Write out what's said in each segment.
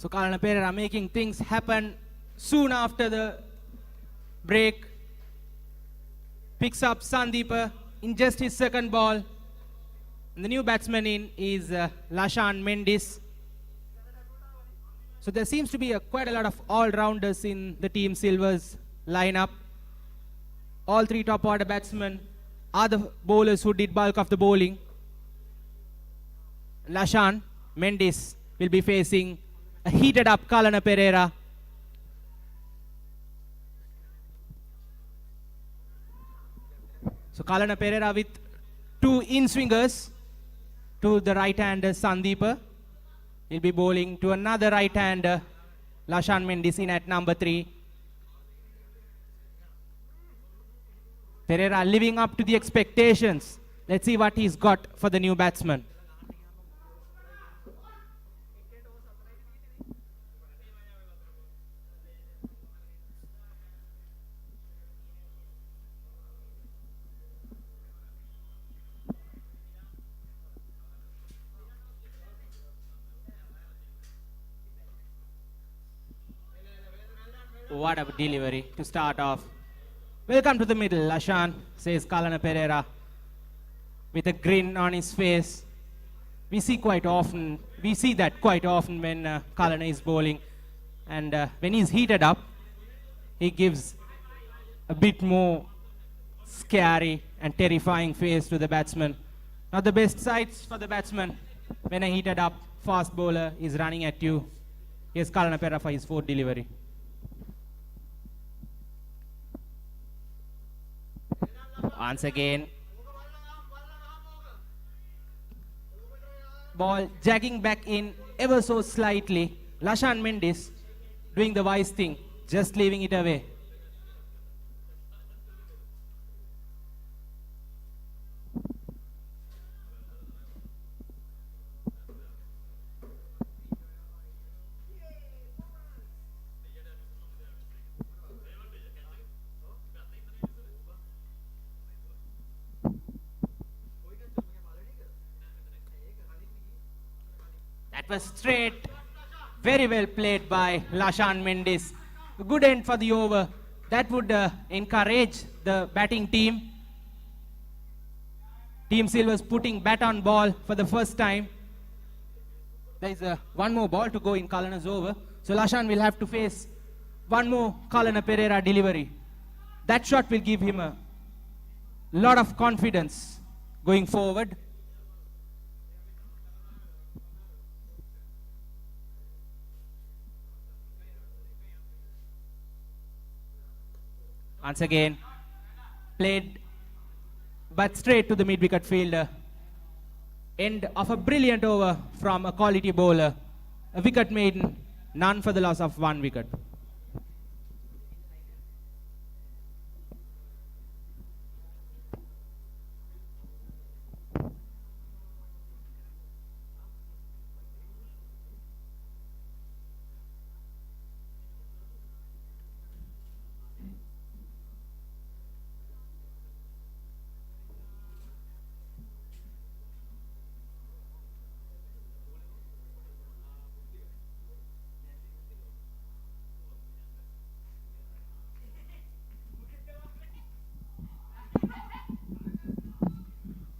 So Kalana Pereira making things happen soon after the break. Picks up Sandeep in just his second ball. And the new batsman in is Lashan Mendis. So there seems to be quite a lot of all-rounders in the Team Silver's lineup. All three top order batsmen are the bowlers who did bulk of the bowling. Lashan Mendis will be facing a heated up Kalana Pereira. So Kalana Pereira with two in-swingers. To the right-hander Sandeep. He'll be bowling to another right-hander, Lashan Mendis in at number 3. Pereira living up to the expectations. Let's see what he's got for the new batsman. What a delivery to start off. Welcome to the middle, Lashan, says Kalana Pereira with a grin on his face. We see that quite often when Kalana is bowling. And when he's heated up, he gives a bit more scary and terrifying face to the batsman. Not the best sights for the batsman when a heated up fast bowler is running at you. Here's Kalana Pereira for his 4th delivery. Once again, ball jagging back in ever so slightly. Lashan Mendis doing the wise thing, just leaving it away. That was straight, very well played by Lashan Mendis. A good end for the over. That would encourage the batting team. Team Silver's putting bat on ball for the first time. There is one more ball to go in Kalana's over. So Lashan will have to face one more Kalana Pereira delivery. That shot will give him a lot of confidence going forward. Once again, played but straight to the mid-wicket fielder. End of a brilliant over from a quality bowler. A wicket maiden, none for the loss of 1 wicket.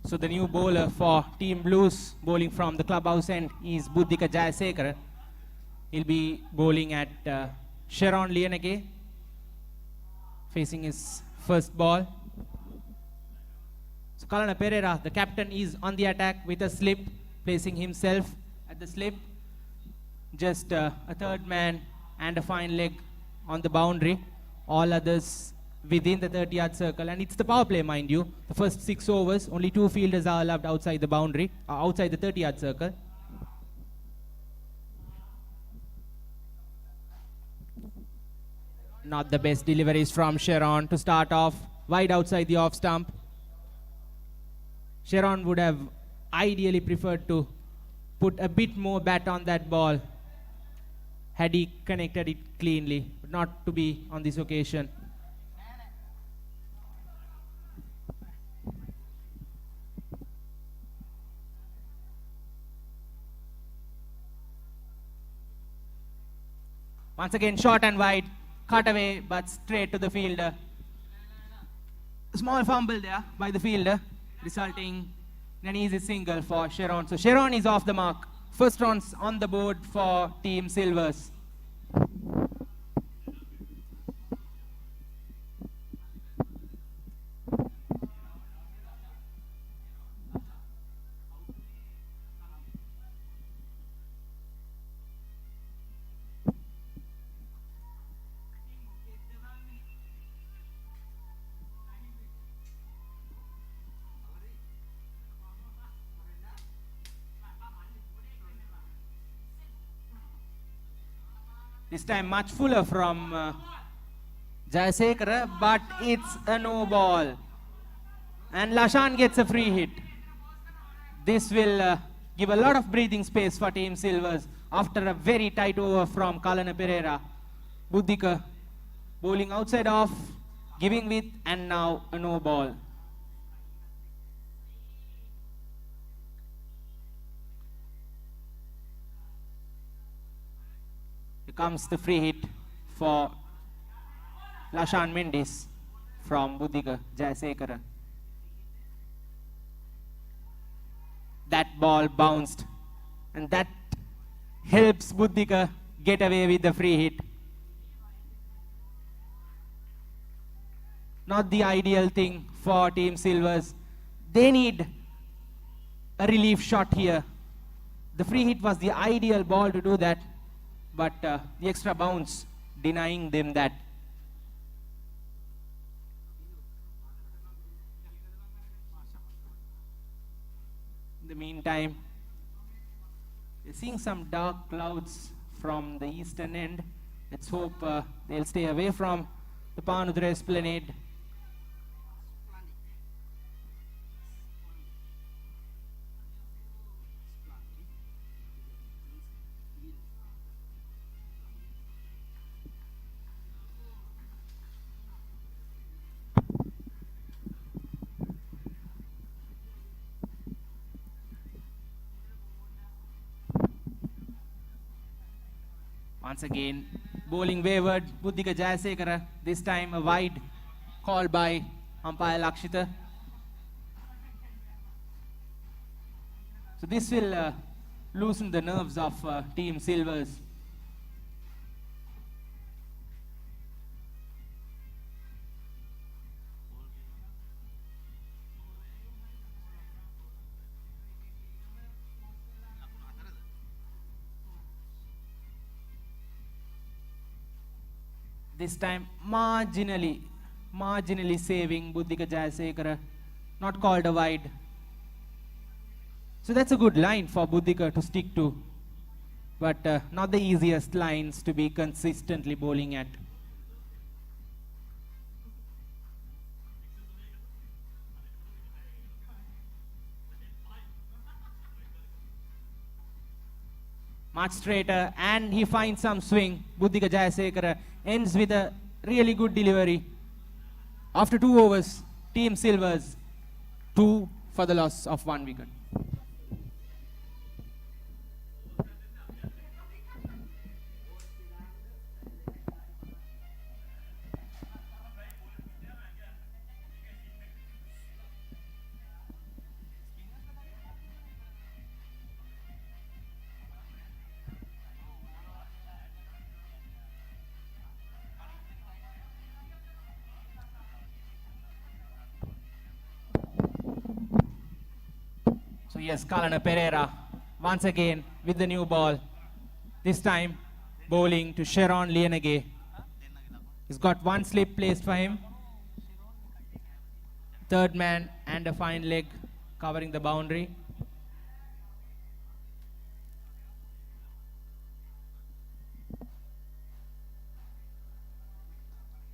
So the new bowler for Team Blues, bowling from the clubhouse end, is Buddhika Jayasekara. He'll be bowling at Sharon Lianage, facing his first ball. So Kalana Pereira, the captain, is on the attack with a slip, placing himself at the slip. Just a third man and a fine leg on the boundary. All others within the 30-yard circle, and it's the power play, mind you. The first 6 overs, only 2 fielders are allowed outside the boundary, outside the 30-yard circle. Not the best deliveries from Sharon to start off, wide outside the off stump. Sharon would have ideally preferred to put a bit more bat on that ball had he connected it cleanly, but not to be on this occasion. Once again, short and wide, cut away, but straight to the fielder. Small fumble there by the fielder, resulting in an easy single for Sharon. So Sharon is off the mark. First runs on the board for Team Silvers. This time much fuller from Jayasekara, but it's a no ball. And Lashan gets a free hit. This will give a lot of breathing space for Team Silvers after a very tight over from Kalana Pereira. Buddhika bowling outside off, giving width, and now a no ball. Comes the free hit for Lashan Mendis from Buddhika Jayasekara. That ball bounced, and that helps Buddhika get away with the free hit. Not the ideal thing for Team Silvers. They need a relief shot here. The free hit was the ideal ball to do that, but the extra bounce denying them that. In the meantime, we're seeing some dark clouds from the eastern end. Let's hope they'll stay away from the Panudra Esplanade. Once again, bowling wavered, Buddhika Jayasekara, this time a wide call by umpire Lakshita. So this will loosen the nerves of Team Silvers. This time marginally saving Buddhika Jayasekara, not called a wide. So that's a good line for Buddhika to stick to, but not the easiest lines to be consistently bowling at. Much straighter, and he finds some swing. Buddhika Jayasekara ends with a really good delivery. After 2 overs, Team Silvers 2 for the loss of 1 wicket. So yes, Kalana Pereira once again with the new ball. This time bowling to Sharon Lienage. He's got 1 slip placed for him. Third man and a fine leg covering the boundary.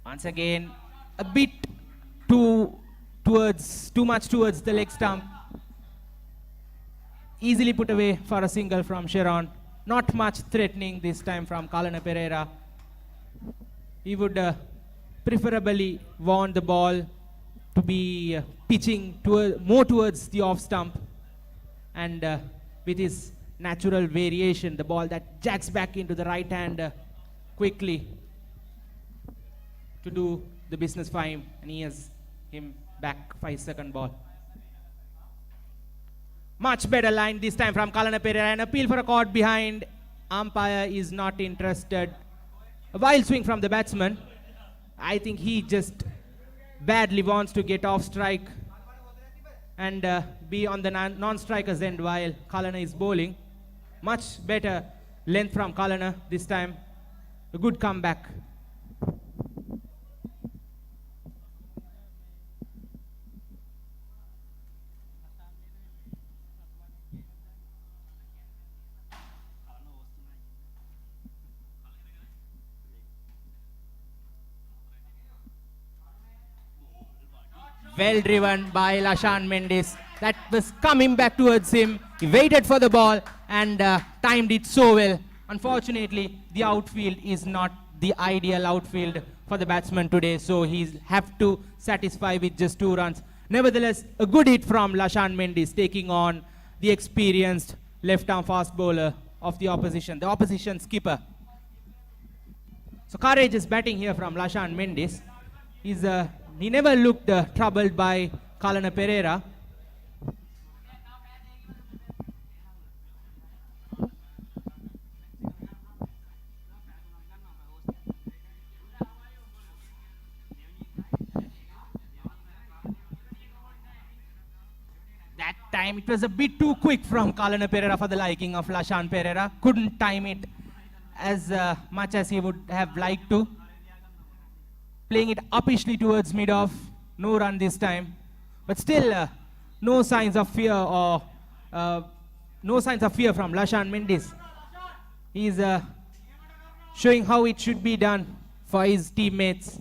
Once again, a bit too much towards the leg stump. Easily put away for a single from Sharon. Not much threatening this time from Kalana Pereira. He would preferably want the ball to be pitching more towards the off stump, and with his natural variation, the ball that jacks back into the right hand quickly to do the business for him, and he has him back 5-second ball. Much better line this time from Kalana Pereira. An appeal for a caught behind. Umpire is not interested. A wild swing from the batsman. I think he just badly wants to get off strike and be on the non-striker's end while Kalana is bowling. Much better length from Kalana this time. A good comeback. Well driven by Lashan Mendis. That was coming back towards him. He waited for the ball and timed it so well. Unfortunately, the outfield is not the ideal outfield for the batsman today, so he's have to satisfy with just 2 runs. Nevertheless, a good hit from Lashan Mendis, taking on the experienced left-arm fast bowler of the opposition skipper. So courageous batting here from Lashan Mendis. He never looked troubled by Kalana Pereira. That time it was a bit too quick from Kalana Pereira for the liking of Lashan Pereira. Couldn't time it as much as he would have liked to. Playing it uppishly towards mid-off. No run this time. But still, no signs of fear from Lashan Mendis. He's showing how it should be done for his teammates.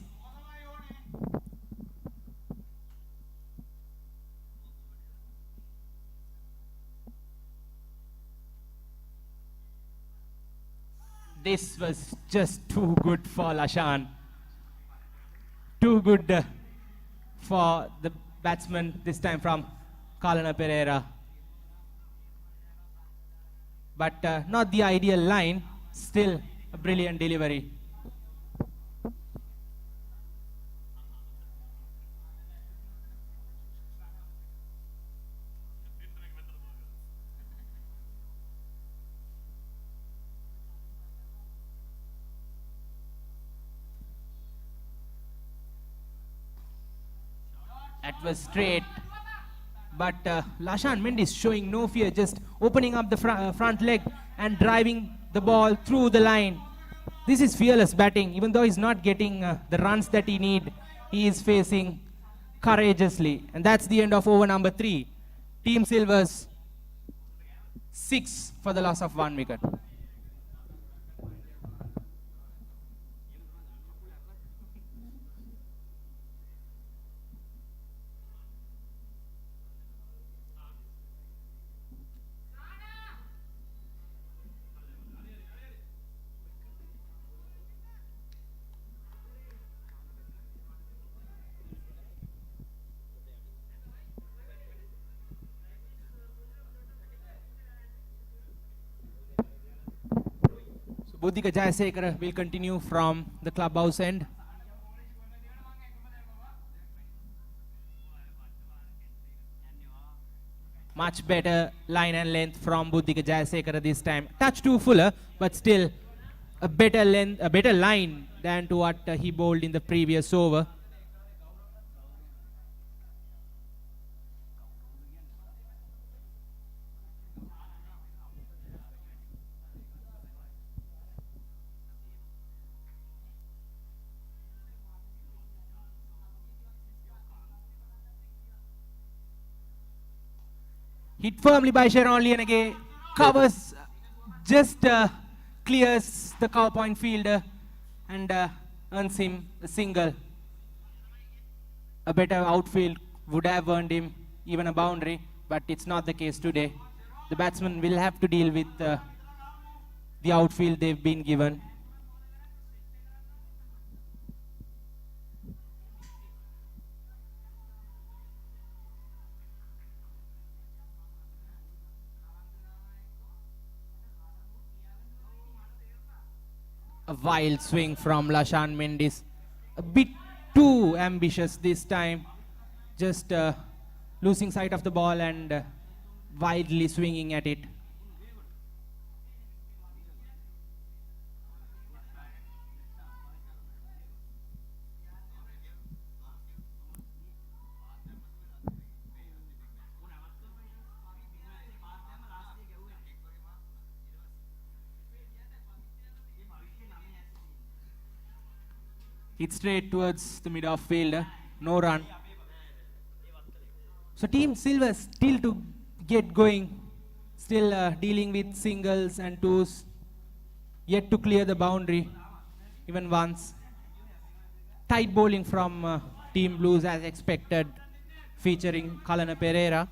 This was just too good for Lashan. Too good for the batsman this time from Kalana Pereira. But not the ideal line. Still a brilliant delivery. That was straight. But Lashan Mendis showing no fear, just opening up the front leg and driving the ball through the line. This is fearless batting. Even though he's not getting the runs that he needs, he is facing courageously. And that's the end of over number 3. Team Silvers 6 for the loss of 1 wicket. Buddhika Jayasekara will continue from the clubhouse end. Much better line and length from Buddhika Jayasekara this time. Touch too fuller, but still a better length, a better line than to what he bowled in the previous over. Hit firmly by Sharon Lianage, covers, just clears the cover point fielder and earns him a single. A better outfield would have earned him even a boundary, but it's not the case today. The batsman will have to deal with the outfield they've been given. A wild swing from Lashan Mendes. A bit too ambitious this time. Just losing sight of the ball and wildly swinging at it. Hit straight towards the mid-off fielder. No run. So Team Silver still to get going. Still dealing with singles and twos. Yet to clear the boundary. Even once. Tight bowling from Team Blues as expected. Featuring Kalana Pereira.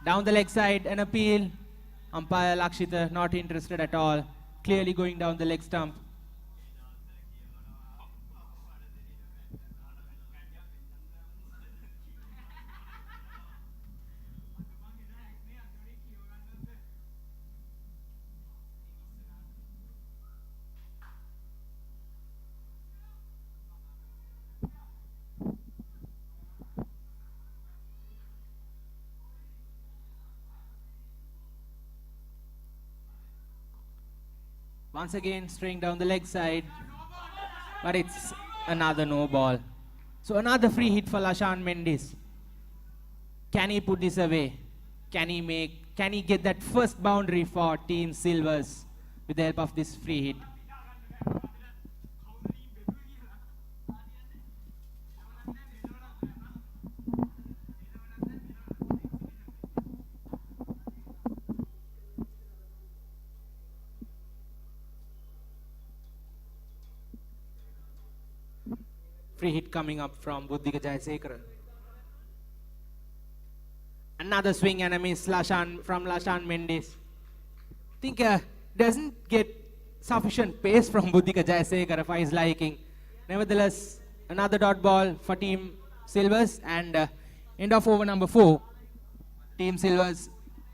Down the leg side, an appeal. Umpire Lakshita not interested at all. Clearly going down the leg stump. Once again straying down the leg side, but it's another no ball. So another free hit for Lashan Mendes. Can he put this away? Can he get that first boundary for Team Silvers with the help of this free hit? Free hit coming up from Buddhika Jayasekara. Another swing and a miss from Lashan Mendes. I think doesn't get sufficient pace from Buddhika Jayasekara for his liking. Nevertheless, another dot ball for Team Silvers and end of over number 4. Team Silvers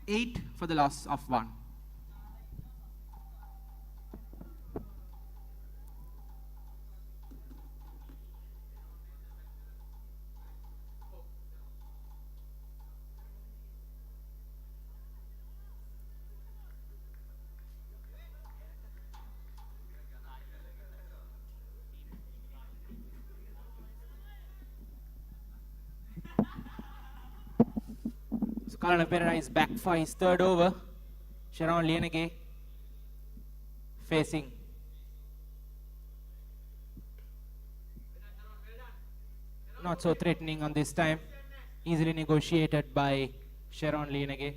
8 for the loss of 1. Kalana Pereira is back for his third over. Sharon Lienege facing. Not so threatening on this time. Easily negotiated by Sharon Lienege.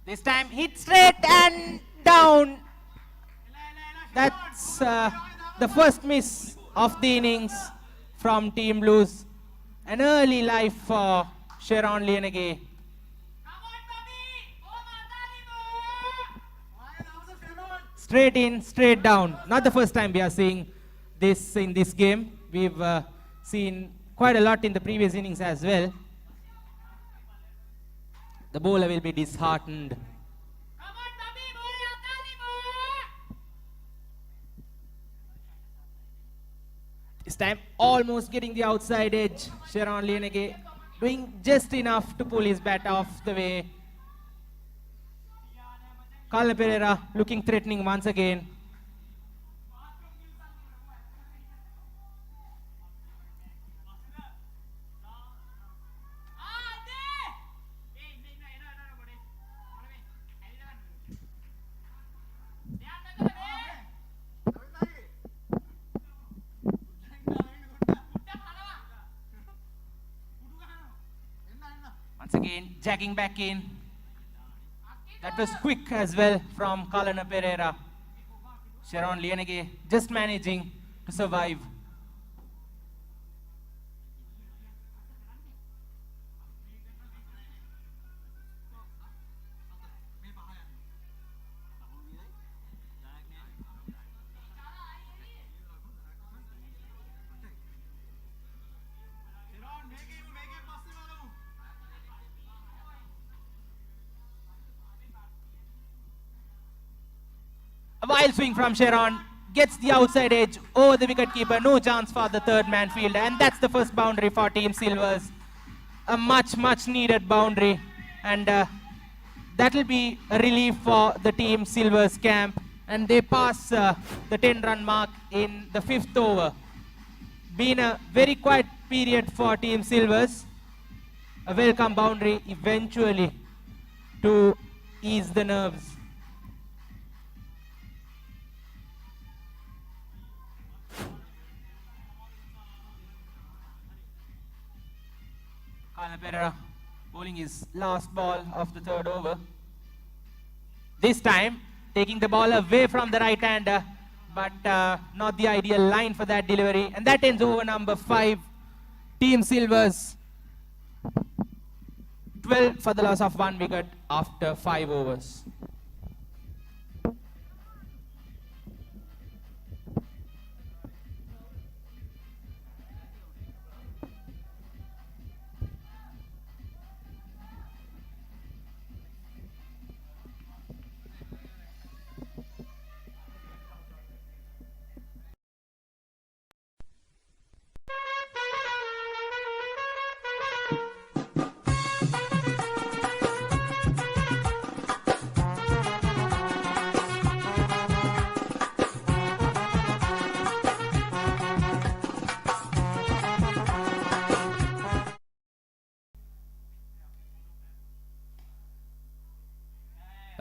This time hit straight and down. That's the first miss of the innings from Team Blues. An early life for Sharon Lienege. Straight in, straight down. Not the first time we are seeing this in this game. We've seen quite a lot in the previous innings as well. The bowler will be disheartened. This time almost getting the outside edge. Sharon Lienege doing just enough to pull his bat off the way. Kalana Pereira looking threatening once again. Once again, jagging back in. That was quick as well from Kalana Pereira. Sharon Lienege just managing to survive. A wild swing from Sharon, gets the outside edge over the wicketkeeper, no chance for the third man fielder, and that's the first boundary for Team Silvers. A much needed boundary, and that will be a relief for the Team Silvers camp, and they pass the 10-run mark in the 5th over. Been a very quiet period for Team Silvers. A welcome boundary eventually to ease the nerves. Kalana Perera bowling his last ball of the 3rd over. This time taking the ball away from the right-hander, but not the ideal line for that delivery, and that ends over number 5. Team Silvers 12 for the loss of 1 wicket after 5 overs.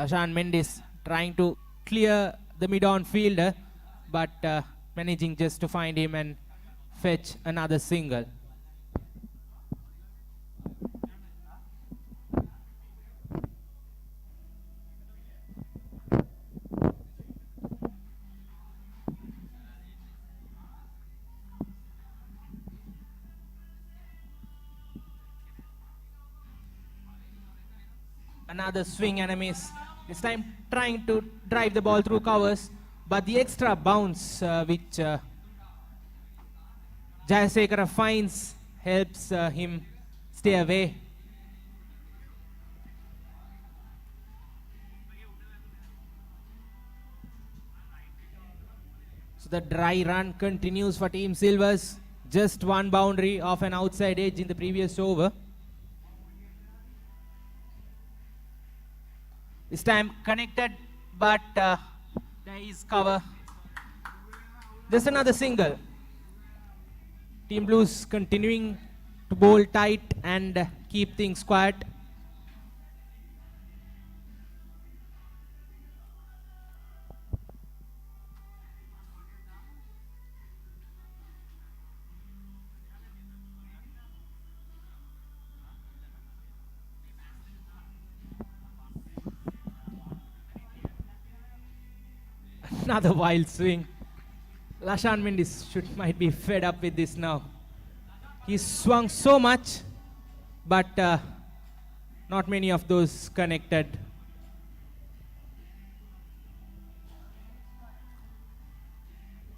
Lashan Mendis trying to clear the mid-on fielder, but managing just to find him and fetch another single. Another swing and a miss. This time trying to drive the ball through covers, but the extra bounce which Jayasekara finds helps him stay away. So the dry run continues for Team Silvers. Just one boundary off an outside edge in the previous over. This time connected, but there is cover. Just another single. Team Blues continuing to bowl tight and keep things quiet. Another wild swing. Lashan Mendis might be fed up with this now. He swung so much, but not many of those connected.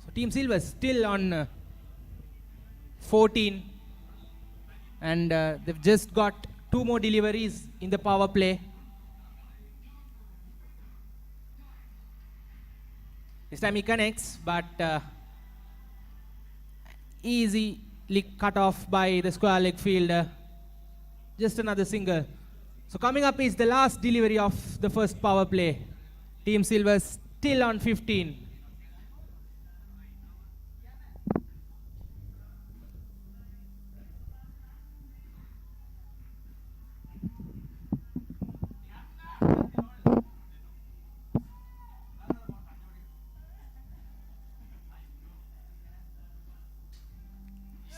So Team Silver still on 14, and they've just got 2 more deliveries in the power play. This time he connects, but easily cut off by the square leg fielder. Just another single. So coming up is the last delivery of the first power play. Team Silver still on 15.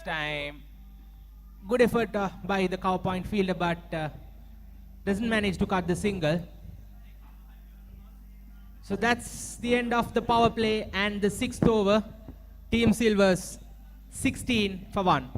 Time. Good effort by the cow point fielder, but doesn't manage to cut the single. So that's the end of the power play and the 6th over. Team Silvers 16 for 1.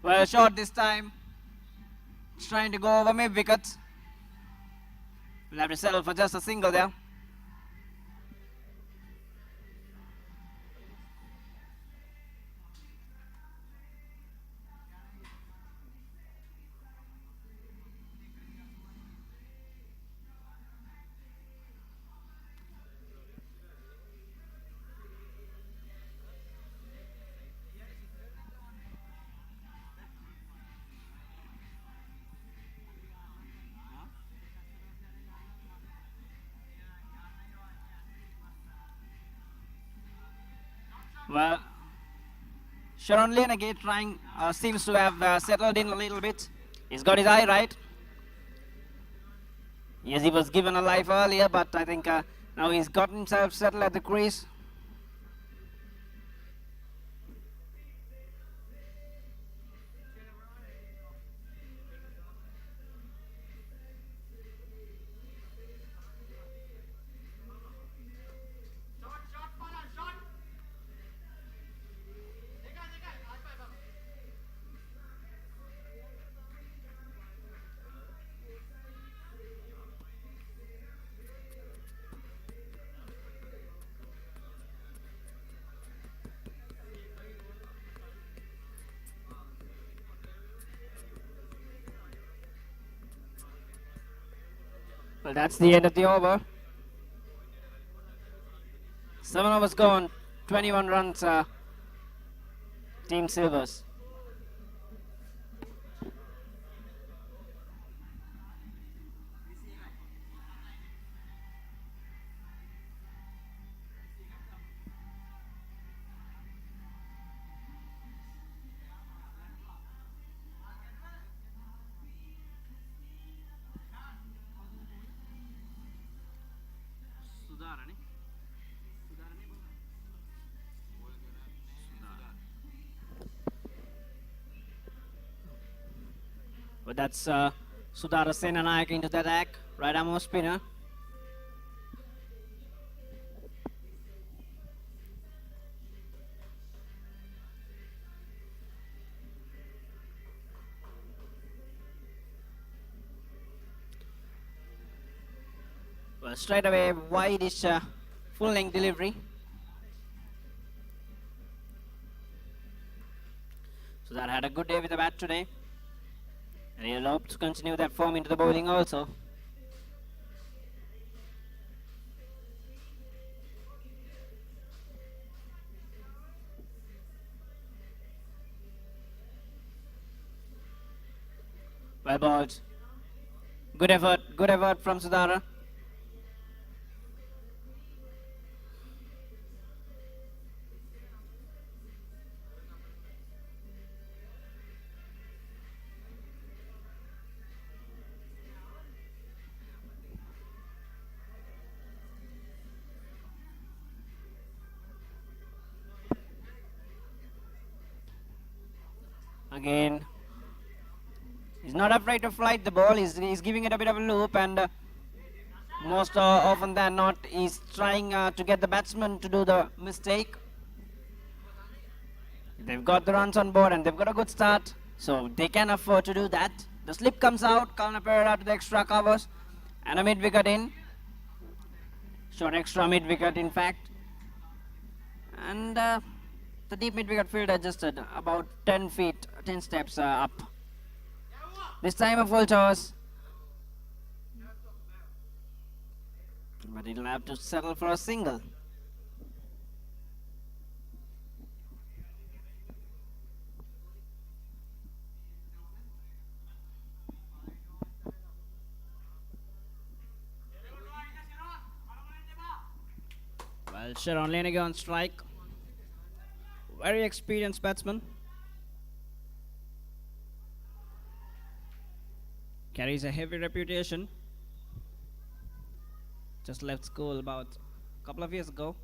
Well, short this time. It's trying to go over mid wicket. We'll have to settle for just a single there. Well, Sharon Lane again trying, seems to have settled in a little bit. He's got his eye right. Yes, he was given a life earlier, but I think now he's got himself settled at the crease. Well, that's the end of the over. 7 overs gone, 21 runs, Team Silvers. But that's Sudhara Senanayak into the attack. Right arm off spinner. Well, straight away, wide-ish full-length delivery. So that had a good day with the bat today. And he'll hope to continue that form into the bowling also. Well bowled. Good effort from Sudhara. Again, he's not afraid to flight the ball. He's giving it a bit of a loop, and most often than not, he's trying to get the batsman to do the mistake. They've got the runs on board and they've got a good start, so they can afford to do that. The slip comes out, Kalana Perera to the extra covers, and a mid-wicket in. Short extra mid-wicket, in fact. And the deep mid-wicket field adjusted about 10 steps up. This time a full toss. But it'll have to settle for a single. Well, Sharon Lenege on strike. Very experienced batsman. Carries a heavy reputation. Just left school about a couple of years ago.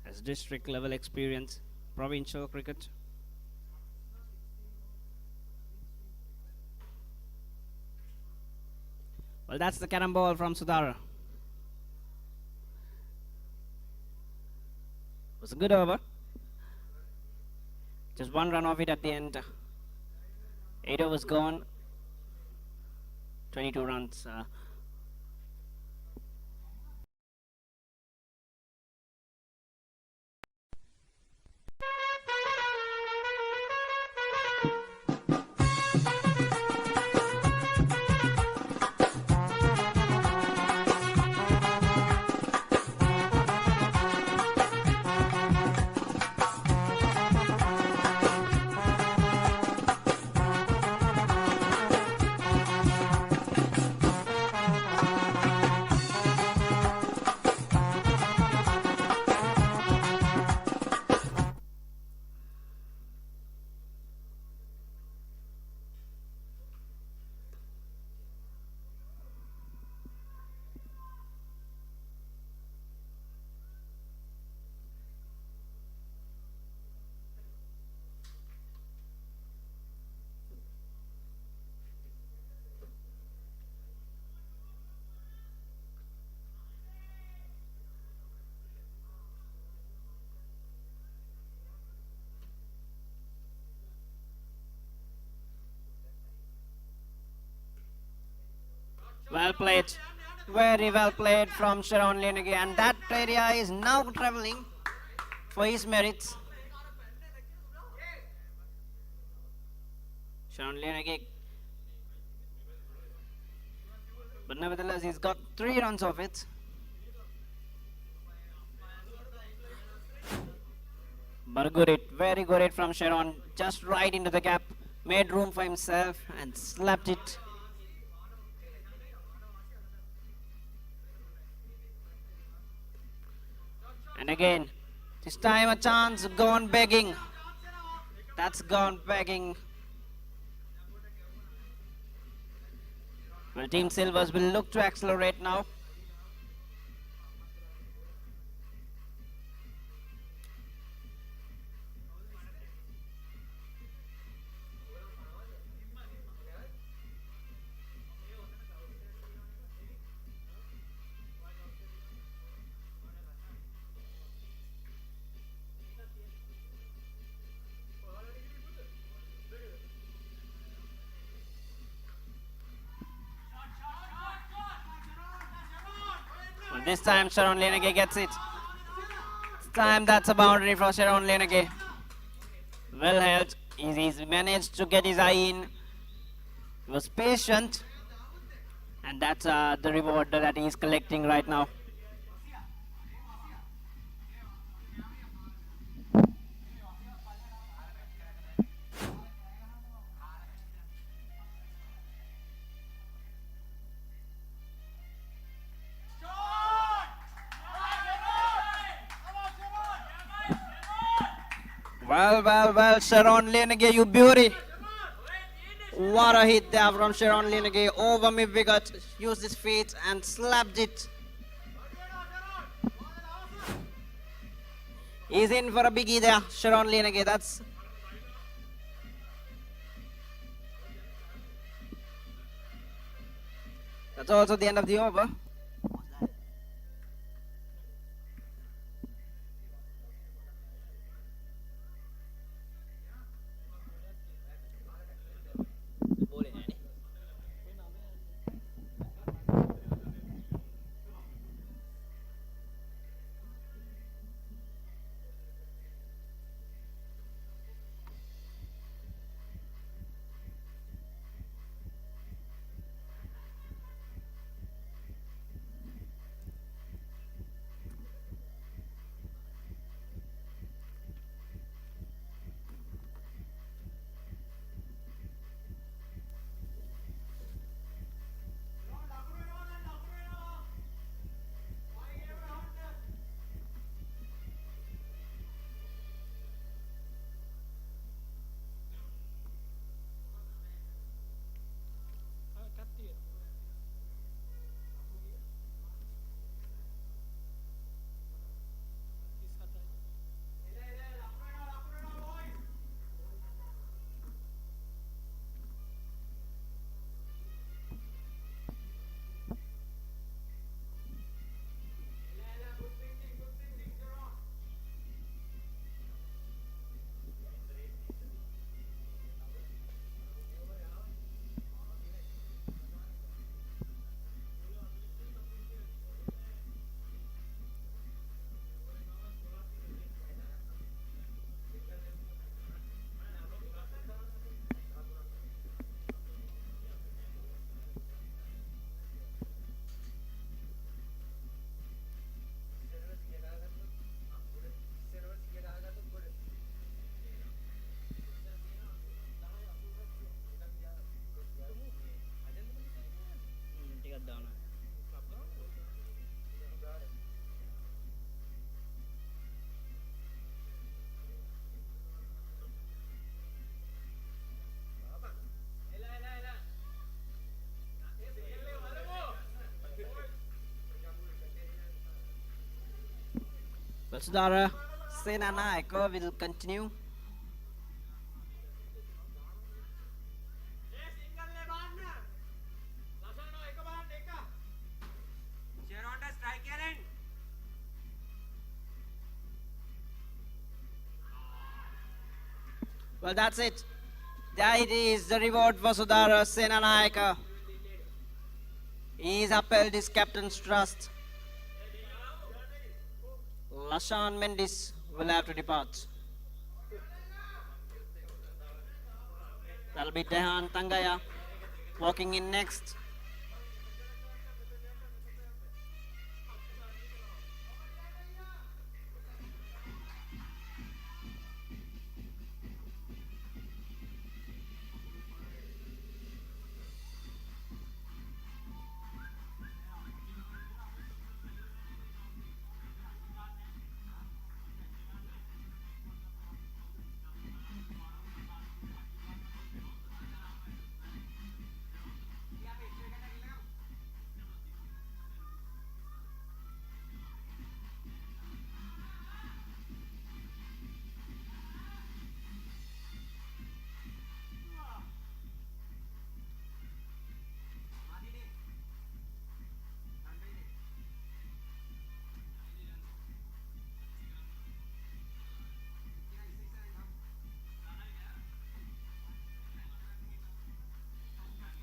Has district level experience, provincial cricket. Well, that's the cannon ball from Sudhara. It was a good over. Just one run off it at the end. 8 overs gone. 22 runs. Well played. Very well played from Sharon Lenege, and that area is now travelling for his merits. Sharon Lenege. But nevertheless, he's got 3 runs off it. But a good hit, very good hit from Sharon. Just right into the gap, made room for himself and slapped it. And again, this time a chance gone begging. That's gone begging. Well, Team Silvers will look to accelerate now. This time Sharon Lenege gets it. This time that's a boundary for Sharon Lenege. Well held. He's managed to get his eye in. He was patient. And that's the reward that he's collecting right now. Well, Sharon Lenege, you beauty. What a hit there from Sharon Lenege over Midwicket. Used his feet and slapped it. He's in for a biggie there, Sharon Lenege. That's also the end of the over. Vasudhara Senanayake will continue. Well, that's it. There it is, the reward for Sudhara Senanayake. He's upheld his captain's trust. Lashan Mendis will have to depart. That'll be Dehan Tangaya walking in next.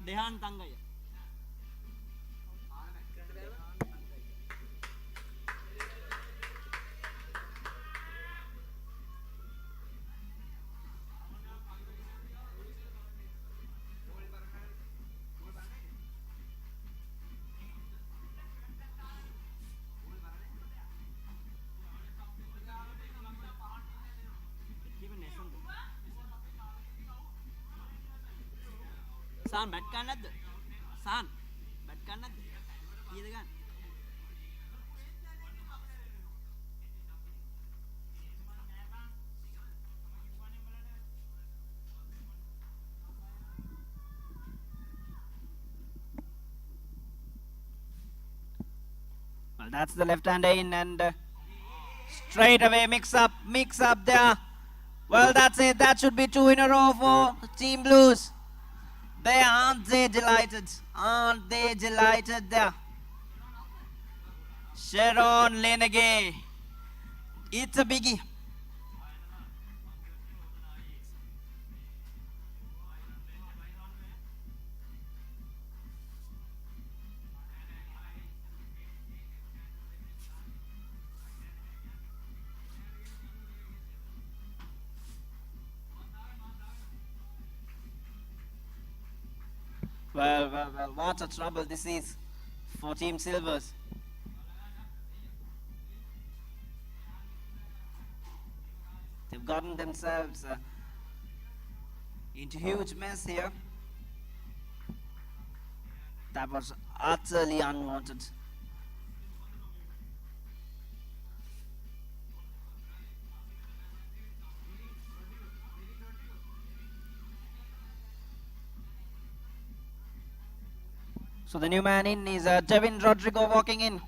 Dehan Tangaya. සාන් bat ගන්න නැද්ද? සාන් bat ගන්න නැද්ද? කීයද ගන්න? Well, that's the left-hander in, and straight away mix up there. Well, that's it. That should be 2 in a row for Team Blues. Aren't they delighted? Aren't they delighted there? Sharon Lenegay. It's a biggie. Well, what a trouble this is for Team Silvers. They've gotten themselves into huge mess here. That was utterly unwanted. So the new man in is Devin Rodrigo walking in.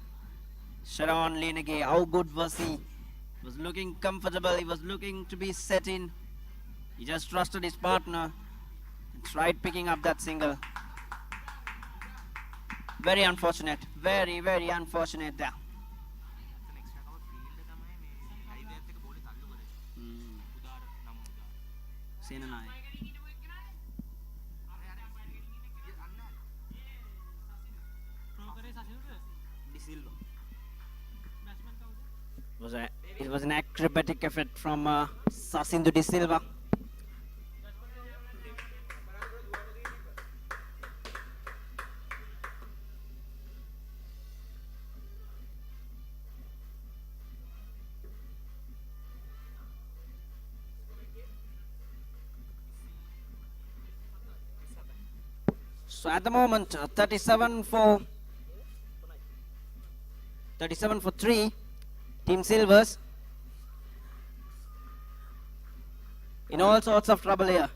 Sharon Lenegay, how good was he? He was looking comfortable, he was looking to be set in. He just trusted his partner and tried picking up that single. Very unfortunate, very unfortunate there. Senanai. It was an acrobatic effort from Sacinto de Silva. So at the moment, 37 for 3, Team Silvers. In all sorts of trouble here.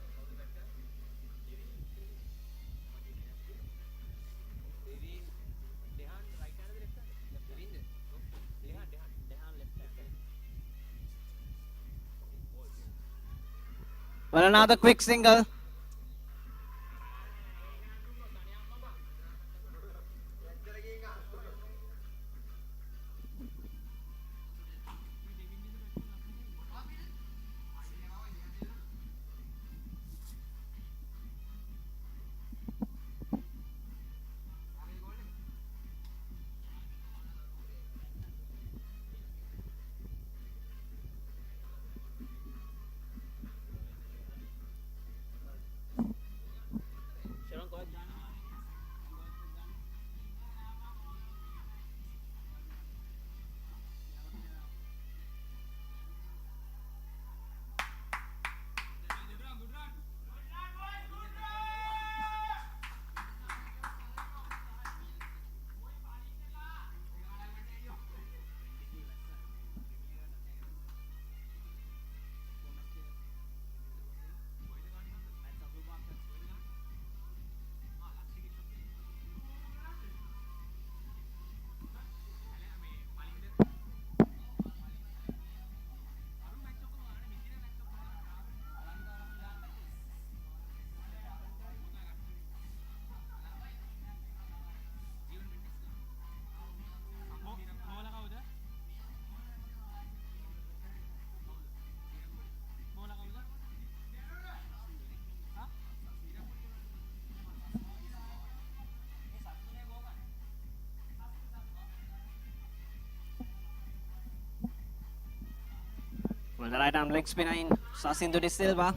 Well, another quick single. Well, the right arm leg spinner in, Sacinto de Silva.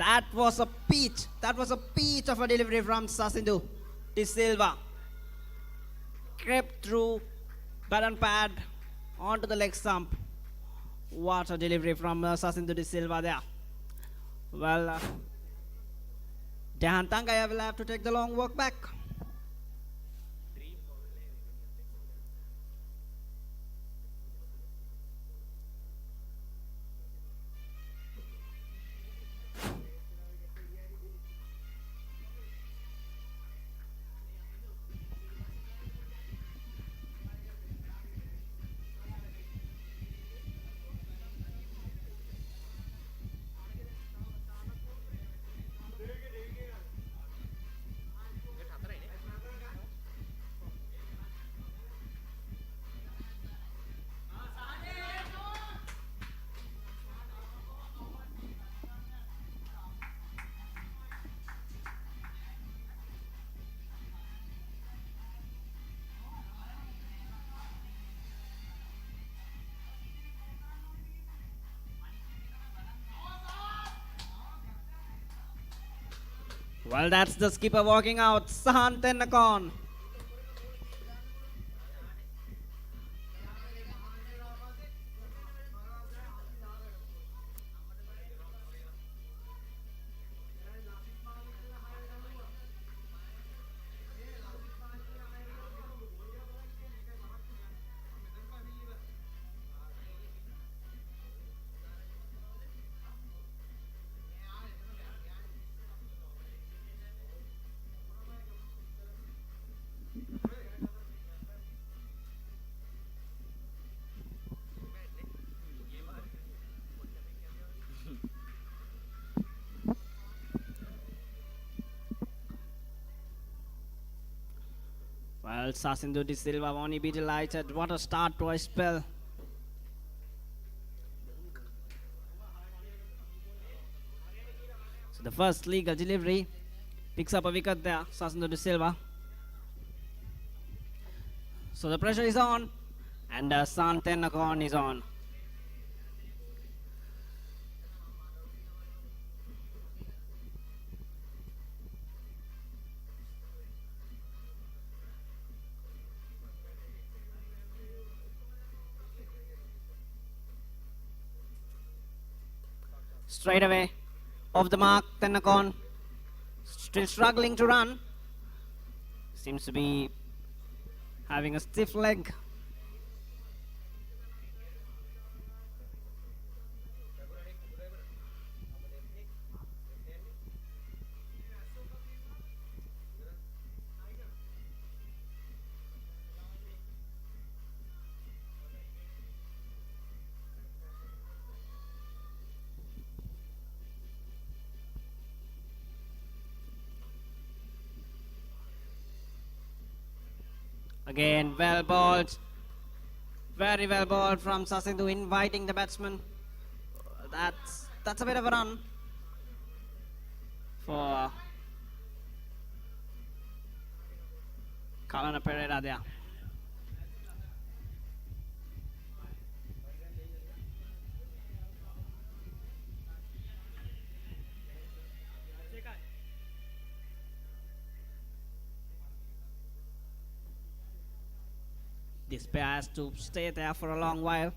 That was a peach. That was a peach of a delivery from Sasindu De Silva. Crept through button pad onto the leg stump. What a delivery from Sasindu De Silva there. Well, Dehan Tangaya will have to take the long walk back. Well, that's the skipper walking out, Sahan Tennakon. Well, Sasindu De Silva won't be delighted. What a start to a spell. So the first legal delivery picks up a wicket there, Sasindu De Silva. So the pressure is on, and Sahan Tennakon is on. Straight away, off the mark, Tennakon still struggling to run. Seems to be having a stiff leg. Again, well bowled. Very well bowled from Sasindu, inviting the batsman. That's a bit of a run for Kalana Pereira there. This pair has to stay there for a long while.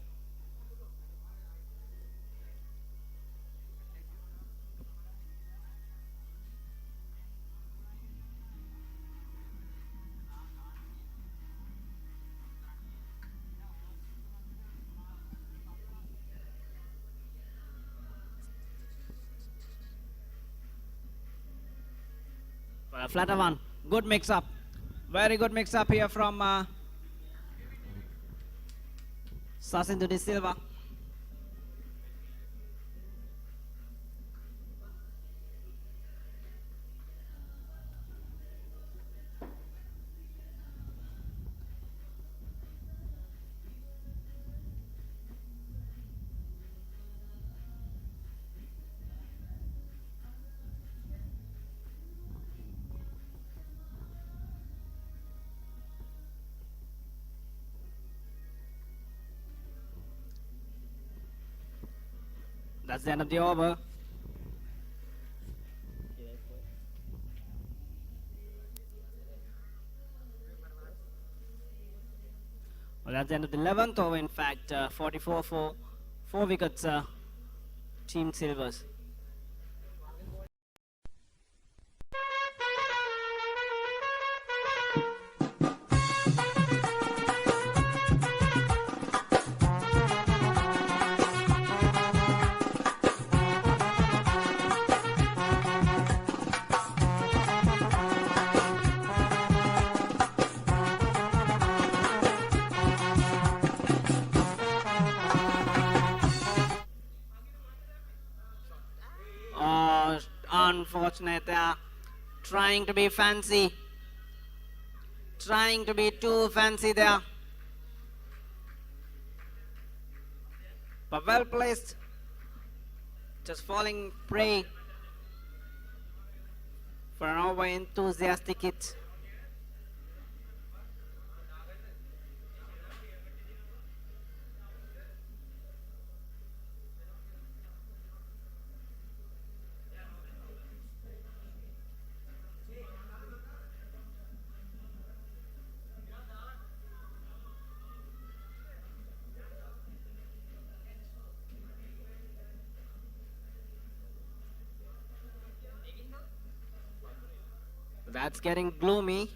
Well, a flatter one. Good mix up. Very good mix up here from Sasindu De Silva. That's the end of the over. Well, that's the end of the 11th over, in fact, 44 for 4 wickets, Team Silvers. Oh, unfortunate. Trying to be fancy. Trying to be too fancy there. But well placed. Just falling prey for an over enthusiastic hit. That's getting gloomy.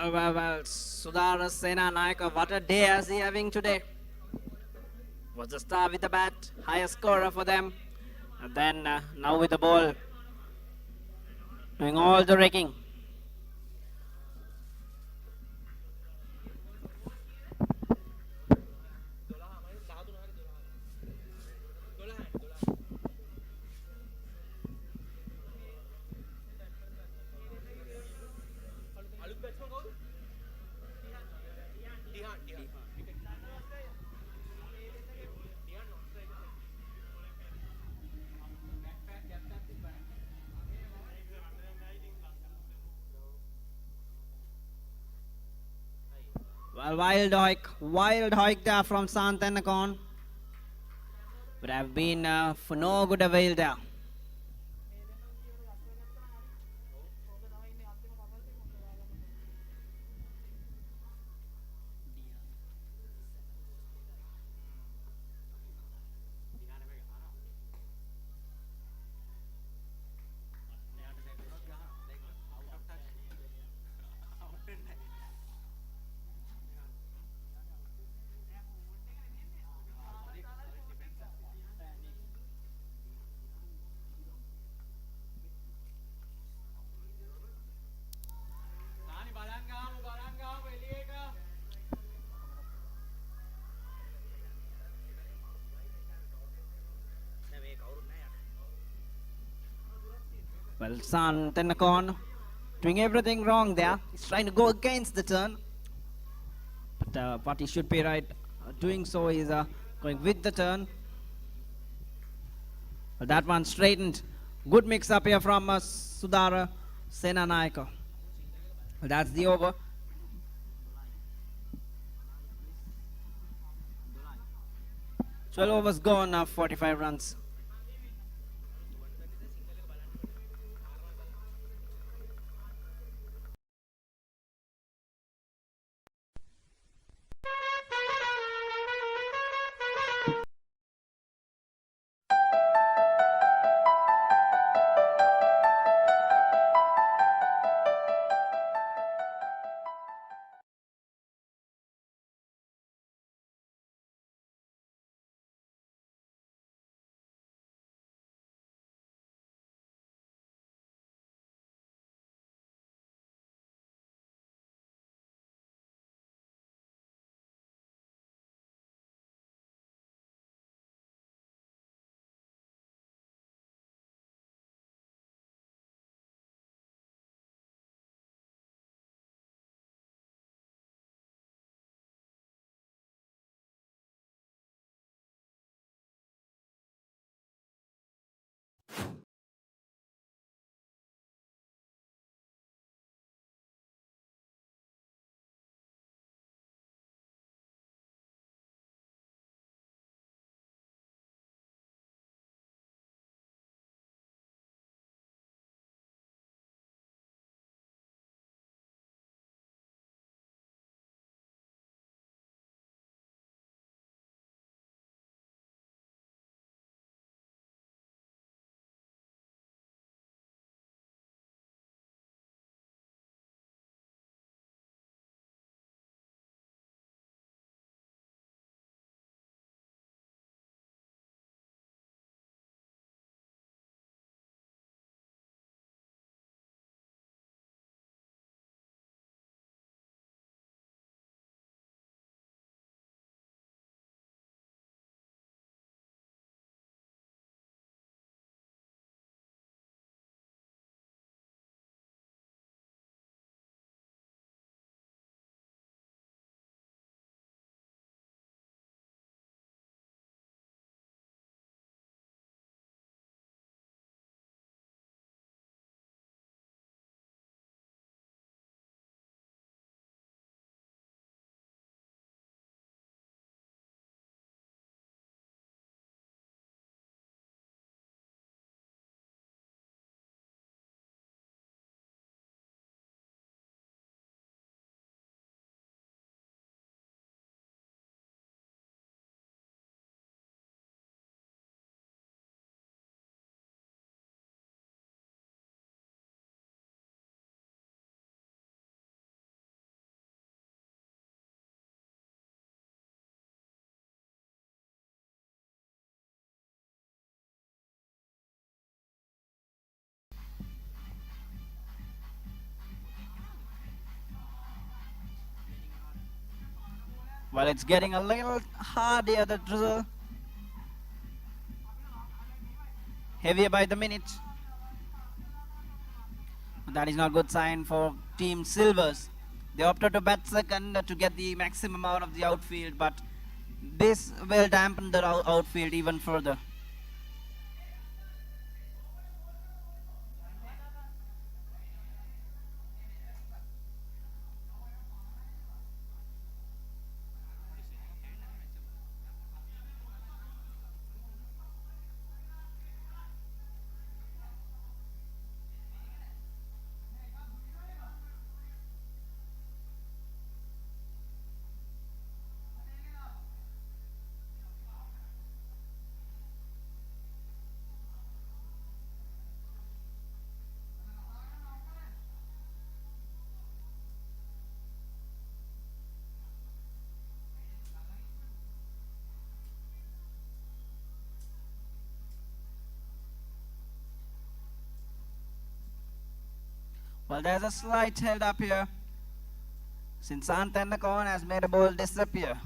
Well, Sudhara Senanayake, what a day is he having today. Was the star with the bat, highest scorer for them. And then now with the ball, doing all the raking. Well, wild hike there from Santanakon. Would have been for no good avail there. Well, Santanakon doing everything wrong there. He's trying to go against the turn. But what he should be doing so is going with the turn. Well, that one straightened. Good mix up here from Sudhara Senanayake. Well, that's the over. Twelve overs gone, 45 runs. Well, it's getting a little hard here, the drizzle. Heavier by the minute. That is not a good sign for Team Silvers. They opted to bat second to get the maximum out of the outfield, but this will dampen the outfield even further. Well, there's a slight held up here since Antennacorn has made a ball disappear.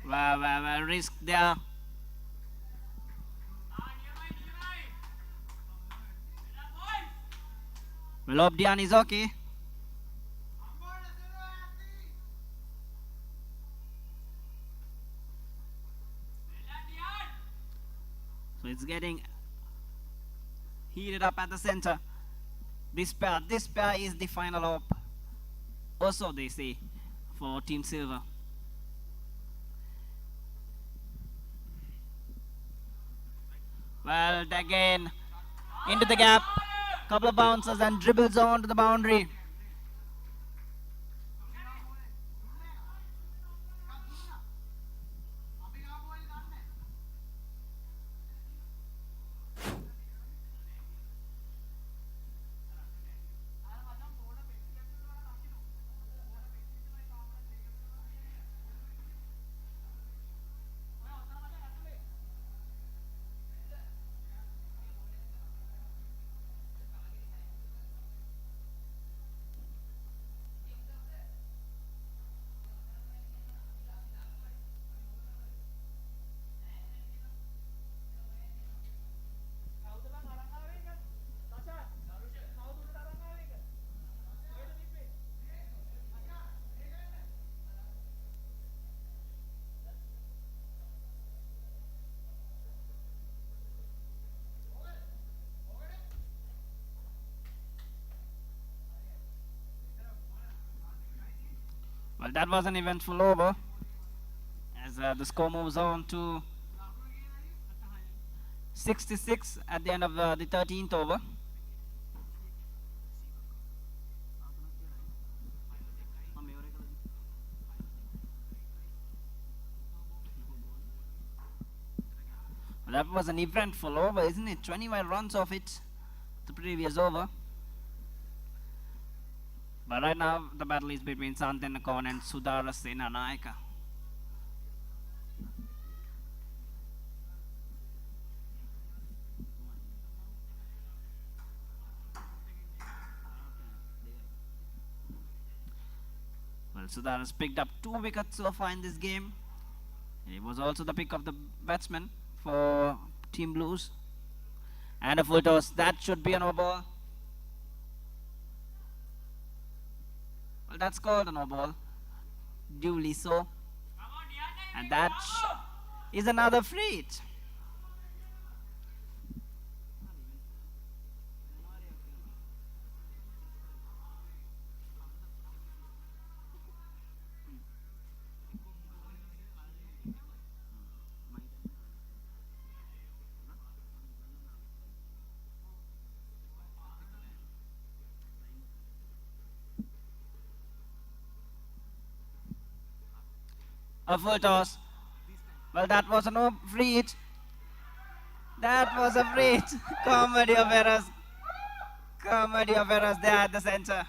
Well, risk there. Well, Obdian is okay. So it's getting heated up at the center. This pair is the final hope. Also, they say, for Team Silver. Well, again, into the gap. Couple of bounces and dribbles on to the boundary. Well, that was an eventful over as the score moves on to 66 at the end of the 13th over. Well, that was an eventful over, isn't it? 21 runs off it the previous over. But right now, the battle is between Antennacorn and Sudara Senanayaka. Well, Sudara's picked up 2 wickets so far in this game. He was also the pick of the batsman for Team Blues. And a full toss. That should be an no ball. Well, that's called a no ball. Duly so. And that is another free hit. A full toss. Well, that was a no free hit. That was a free hit. Comedy of errors. Comedy of errors there at the center.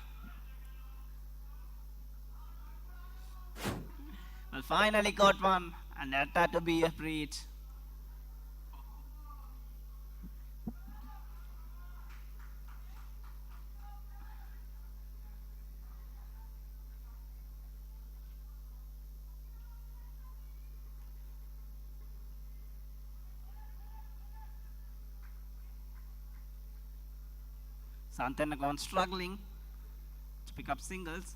Well, finally got one, and that had to be a free hit. Santanagon struggling to pick up singles.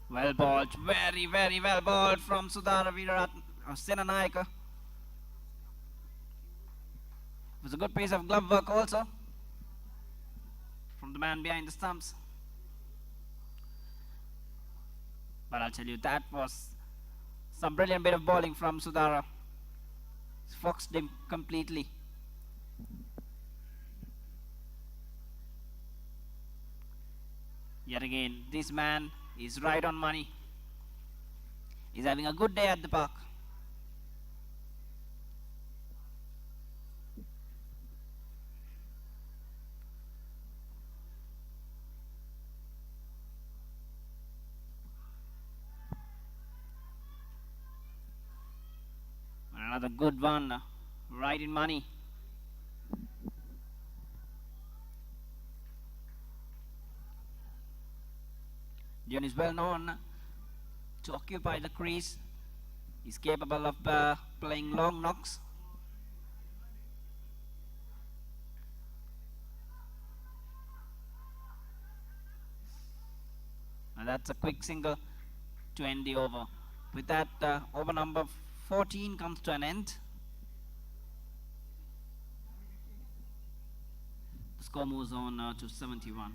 Well balled, very, very well balled from Sudhara Senanayake. It was a good piece of glove work also from the man behind the stumps. But I'll tell you, that was some brilliant bit of bowling from Sudhara. Foxed him completely. Yet again, this man is right on money. He's having a good day at the park. Another good one, right in money. Dion is well known to occupy the crease. He's capable of playing long knocks. And that's a quick single to end the over. With that, over number 14 comes to an end. The score moves on to 71.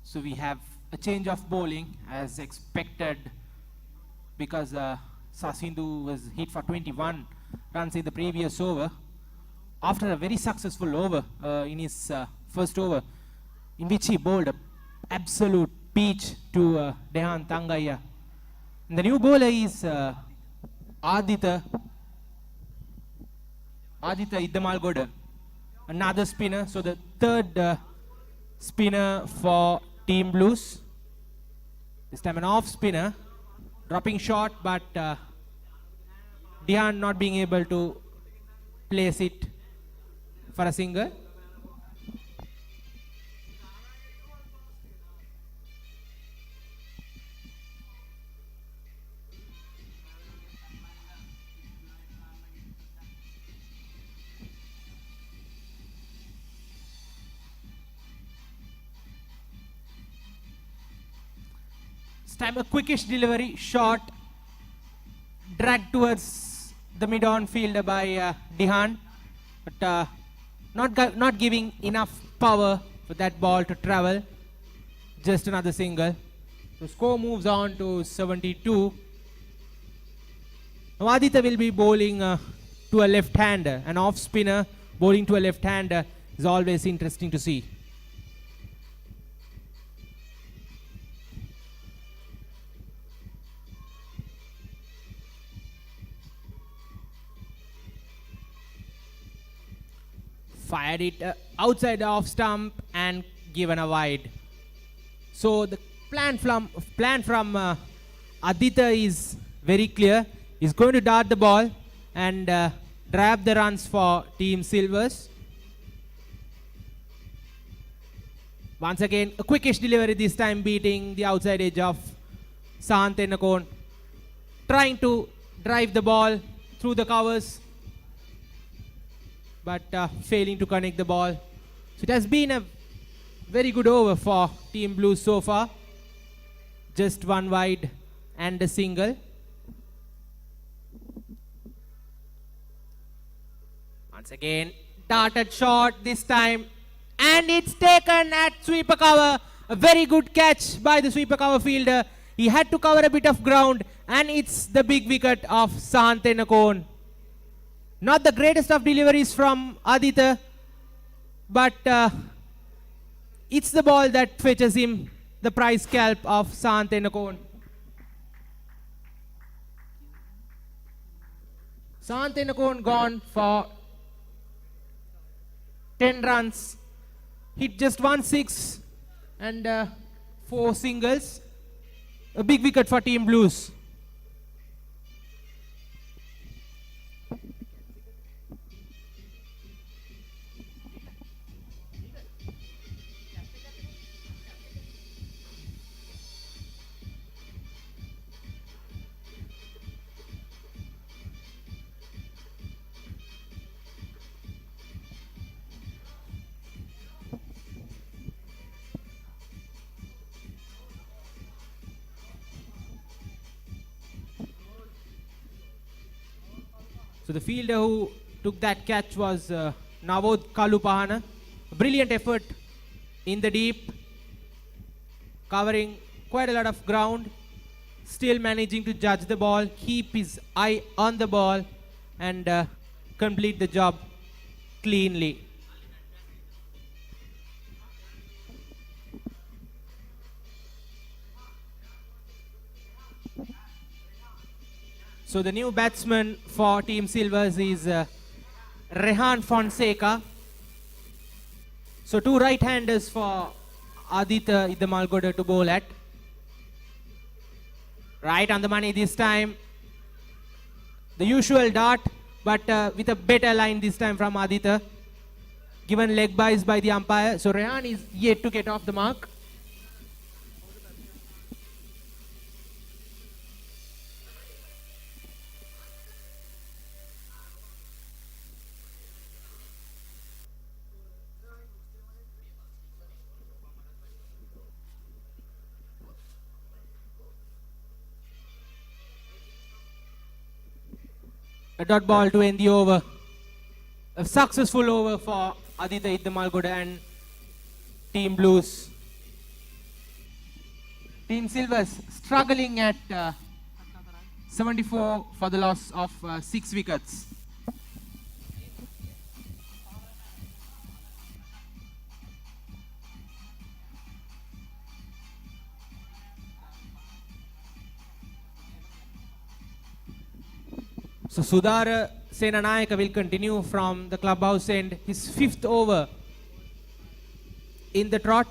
So we have a change of bowling as expected because Sasindu was hit for 21 runs in the previous over. After a very successful over in his first over, in which he bowled an absolute peach to Dehan Tangaya. And the new bowler is Aditya Iddamalgoda, another spinner. So the third spinner for Team Blues. This time an off spinner, dropping short, but Dehan not being able to place it for a single. Time a quickish delivery, short, dragged towards the mid-on fielder by Dehan, but not giving enough power for that ball to travel. Just another single. The score moves on to 72. Now Aditya will be bowling to a left-hander. An off-spinner bowling to a left-hander is always interesting to see. fired it outside the off stump and given a wide. So the plan from Aditya is very clear. He's going to dart the ball and grab the runs for Team Silvers. Once again, a quickish delivery this time, beating the outside edge of Sant Enakon. Trying to drive the ball through the covers, but failing to connect the ball. So it has been a very good over for Team Blues so far. Just one wide and a single. Once again, darted shot this time, and it's taken at sweeper cover. A very good catch by the sweeper cover fielder. He had to cover a bit of ground, and it's the big wicket of Sant Enakon. Not the greatest of deliveries from Aditya, but it's the ball that fetches him the prize scalp of Sant Enakon. Sant Enakon gone for 10 runs, hit just 1 6 and 4 singles. A big wicket for Team Blues. So the fielder who took that catch was Navod Kalupahana. Brilliant effort in the deep, covering quite a lot of ground, still managing to judge the ball, keep his eye on the ball, and complete the job cleanly. So the new batsman for Team Silvers is Rehan Fonseca. So 2 right-handers for Aditya Idamalgoda to bowl at. Right on the money this time. The usual dart, but with a better line this time from Aditya. Given leg byes by the umpire. So Rehan is yet to get off the mark. A dot ball to end the over. A successful over for Aditya Idamalgoda and Team Blues. Team Silvers struggling at 74 for the loss of 6 wickets. So Sudhara Senanayaka will continue from the clubhouse end. His 5th over in the trot.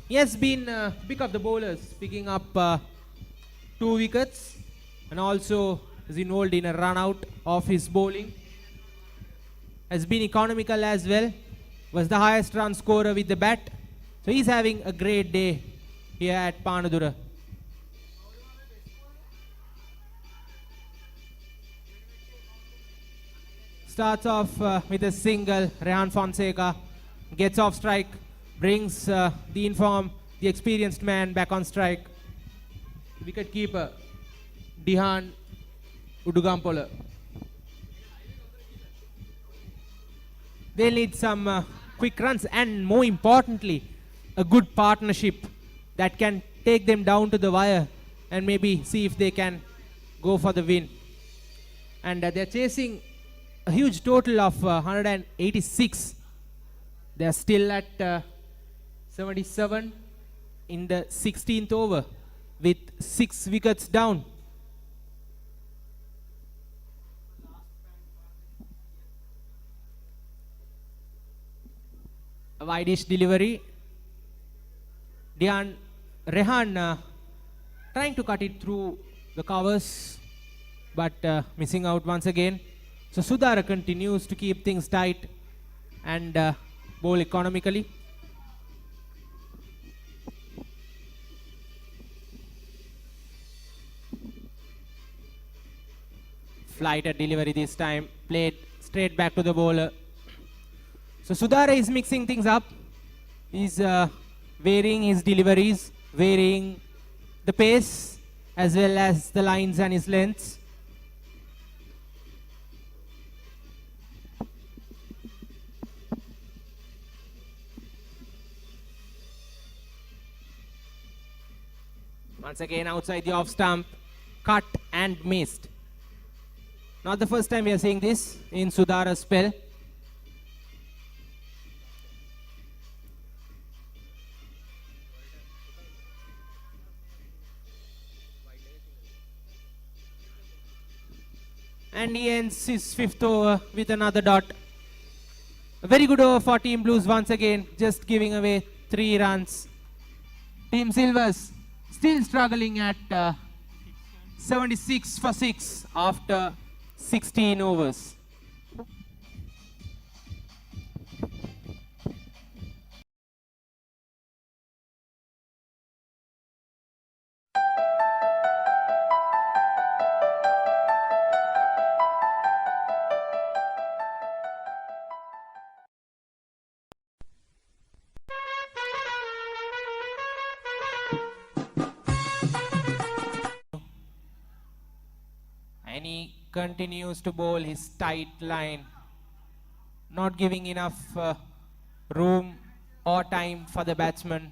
He has been pick of the bowlers, picking up 2 wickets, and also is involved in a run out of his bowling. Has been economical as well. Was the highest run scorer with the bat. So he's having a great day here at Panadura. Starts off with a single. Rehan Fonseca gets off strike, brings the experienced man back on strike. Wicket keeper Dihan Udugampola. They'll need some quick runs, and more importantly, a good partnership that can take them down to the wire and maybe see if they can go for the win. And they're chasing a huge total of 186. They are still at 77 in the 16th over with 6 wickets down. Wide-ish delivery. Rehan trying to cut it through the covers, but missing out once again. So Sudhara continues to keep things tight and bowl economically. Flighted delivery this time, played straight back to the bowler. So Sudhara is mixing things up. He's varying his deliveries, varying the pace as well as the lines and his lengths. Once again outside the off stump, cut and missed. Not the first time we are seeing this in Sudhara's spell. And he ends his fifth over with another dot. A very good over for Team Blues once again, just giving away 3 runs. Team Silvers still struggling at 76 for 6 after 16 overs. And he continues to bowl his tight line, not giving enough room or time for the batsman.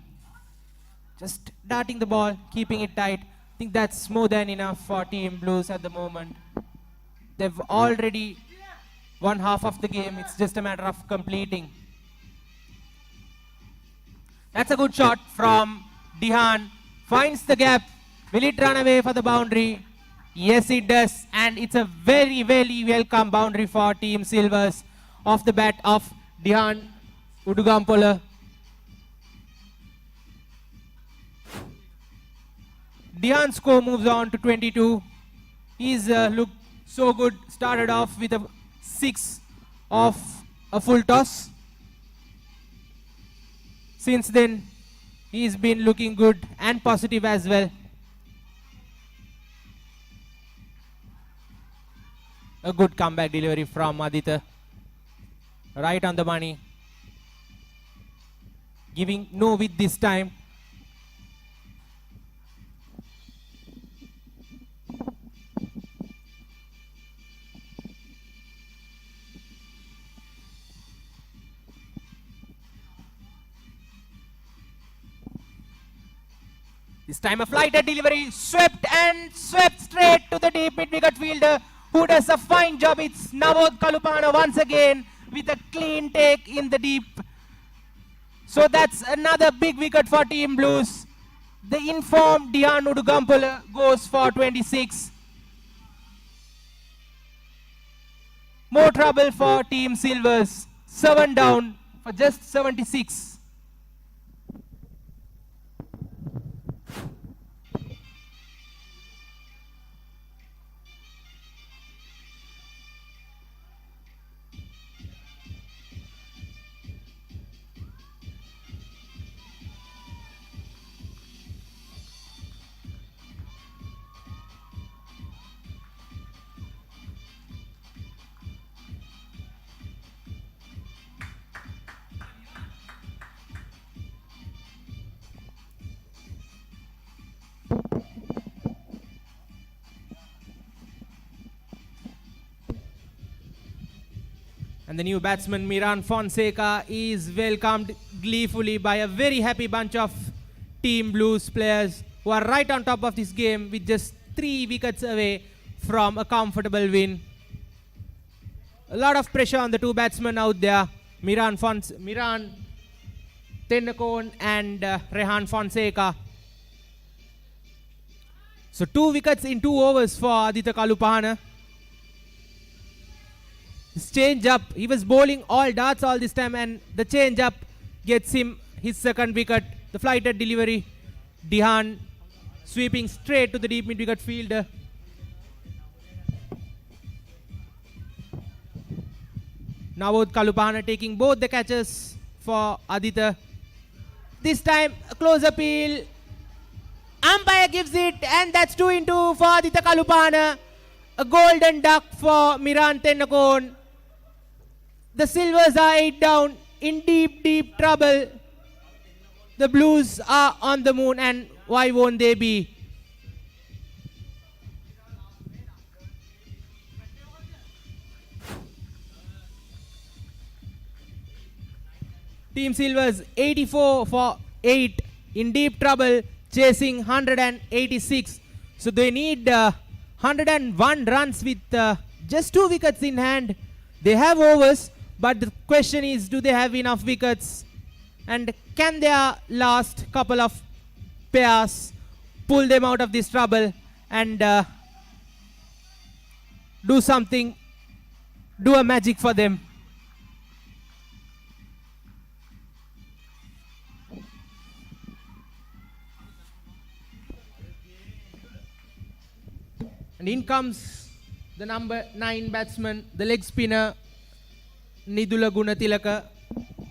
Just darting the ball, keeping it tight. I think that's more than enough for Team Blues at the moment. They've already won half of the game. It's just a matter of completing. That's a good shot from Dihan. Finds the gap. Will it run away for the boundary? Yes, it does. And it's a very, very welcome boundary for Team Silvers off the bat of Dihan Udugampola. Dihan's score moves on to 22. He's looked so good. Started off with a 6 of a full toss. Since then, he's been looking good and positive as well. A good comeback delivery from Aditya. Right on the money. Giving no width this time. This time a flighted delivery, swept straight to the deep mid-wicket fielder, who does a fine job. It's Navod Kalupana once again with a clean take in the deep. So that's another big wicket for Team Blues. The informed Dihan Udugampola goes for 26. More trouble for Team Silvers. 7 down for just 76. And the new batsman Miran Fonseca is welcomed gleefully by a very happy bunch of Team Blues players who are right on top of this game with just 3 wickets away from a comfortable win. A lot of pressure on the 2 batsmen out there, Miran Tennakon and Rehan Fonseca. So 2 wickets in 2 overs for Aditya Kalupana. His change up, he was bowling all darts all this time, and the change up gets him his second wicket. The flighted delivery. Dihan sweeping straight to the deep mid wicket fielder. Navod Kalupahana taking both the catches for Aditya. This time a close appeal. Umpire gives it, and that's 2-2 for Aditya Kalupahana. A golden duck for Miran Tennakon. The Silvers are 8 down in deep, deep trouble. The Blues are on the moon, and why won't they be? Team Silvers 84 for 8 in deep trouble, chasing 186. So they need 101 runs with just 2 wickets in hand. They have overs, but the question is, do they have enough wickets? And can their last couple of pairs pull them out of this trouble and do something, do a magic for them? And in comes the number 9 batsman, the leg spinner, Nidula Gunatilaka,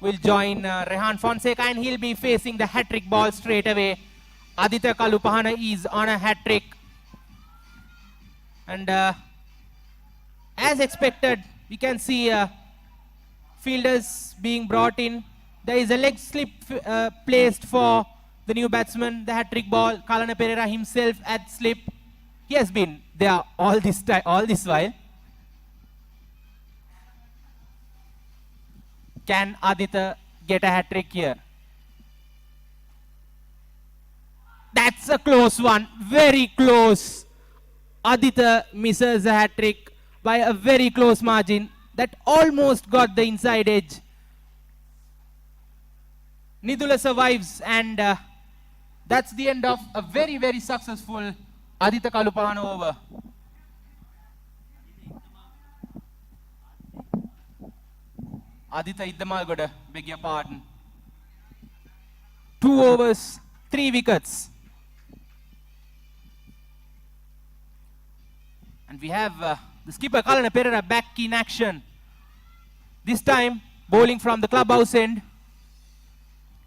will join Rehan Fonseca, and he'll be facing the hat-trick ball straight away. Aditya Kalupahana is on a hat-trick. And as expected, we can see fielders being brought in. There is a leg slip placed for the new batsman, the hat-trick ball. Kalana Pereira himself at slip. He has been there all this time, all this while. Can Aditya get a hat-trick here? That's a close one, very close. Aditya misses a hat-trick by a very close margin. That almost got the inside edge. Nidula survives, and that's the end of a very, very successful Aditya Kalupahana over. Aditya Iddamalgoda, beg your pardon. 2 overs, 3 wickets. And we have the skipper Kalana Pereira back in action. This time bowling from the clubhouse end.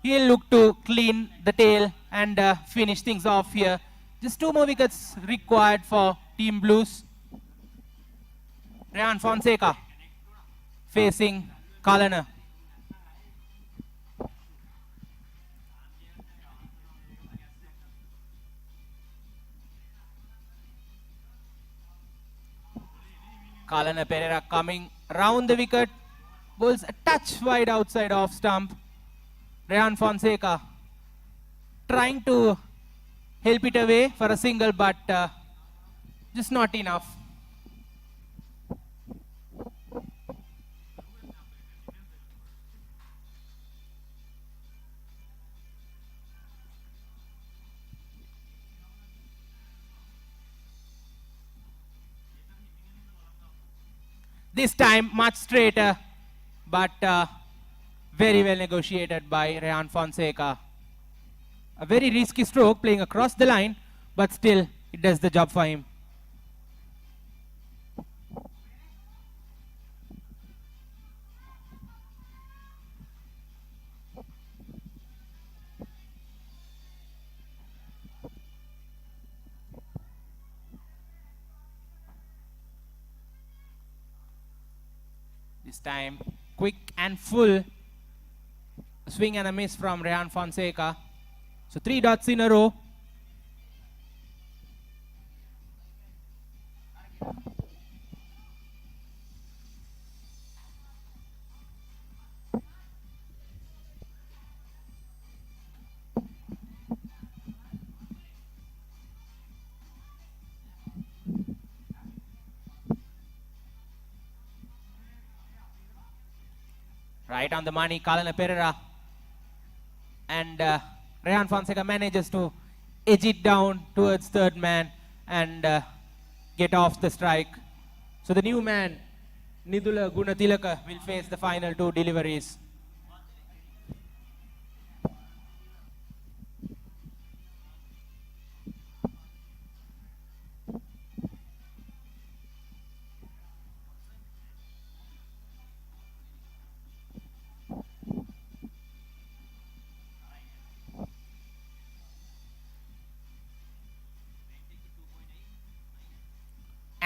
He'll look to clean the tail and finish things off here. Just 2 more wickets required for Team Blues. Rehan Fonseca facing Kalana. Kalana Pereira coming round the wicket. Bowls a touch wide outside off stump. Rehan Fonseca trying to help it away for a single, but just not enough. This time much straighter, but very well negotiated by Rehan Fonseca. A very risky stroke playing across the line, but still it does the job for him. This time quick and full swing and a miss from Rehan Fonseca. So 3 dots in a row. Right on the money, Kalana Pereira. And Rehan Fonseca manages to edge it down towards third man and get off the strike. So the new man, Nidula Gunatilaka, will face the final 2 deliveries.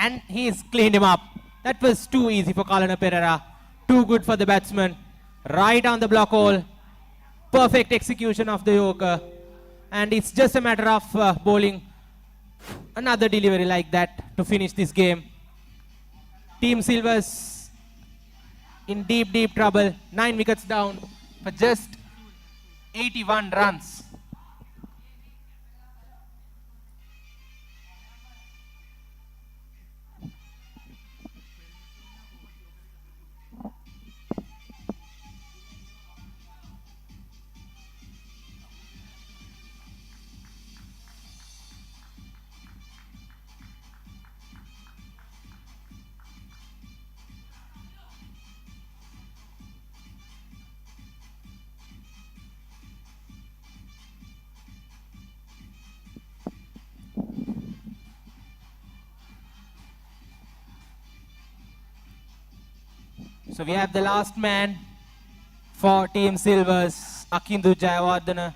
and he's cleaned him up. That was too easy for Kalana Pereira. Too good for the batsman. Right on the block hole. Perfect execution of the Yorker. And it's just a matter of bowling another delivery like that to finish this game. Team Silvers in deep trouble. 9 wickets down for just 81 runs. So we have the last man for Team Silvers, Akindu Jayawardena.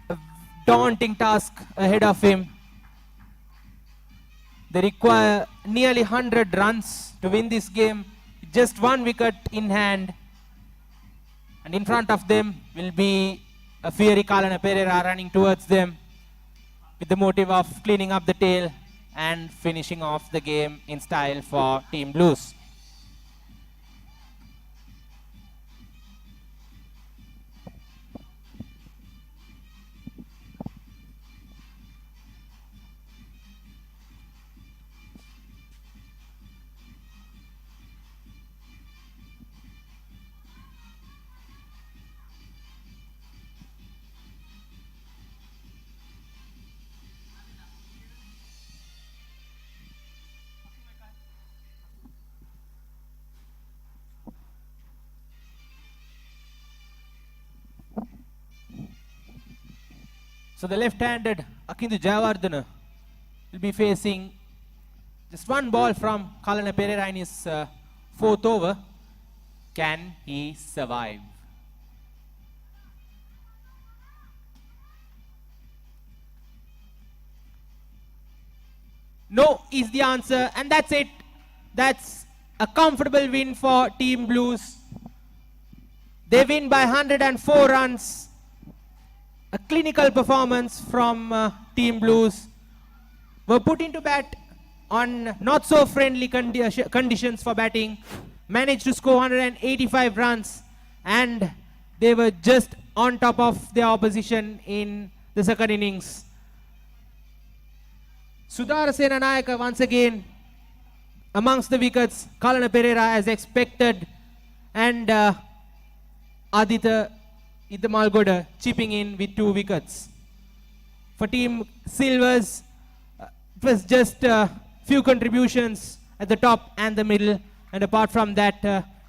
A daunting task ahead of him. They require nearly 100 runs to win this game. Just 1 wicket in hand. And in front of them will be a fiery Kalana Pereira running towards them with the motive of cleaning up the tail and finishing off the game in style for Team Blues. So the left-handed Akindu Jayawardena will be facing just 1 ball from Kalana Pereira in his 4th over. Can he survive? No is the answer, and that's it. That's a comfortable win for Team Blues. They win by 104 runs. A clinical performance from Team Blues. Were put into bat on not so friendly conditions for batting. Managed to score 185 runs, and they were just on top of their opposition in the second innings. Sudarasena Nayaka once again amongst the wickets. Kalana Pereira as expected, and Aditya Idamalgoda chipping in with 2 wickets. For Team Silvers, it was just a few contributions at the top and the middle, and apart from that,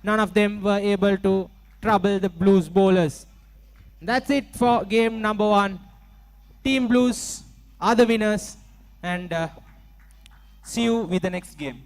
none of them were able to trouble the Blues bowlers. That's it for game number 1. Team Blues are the winners, and see you with the next game.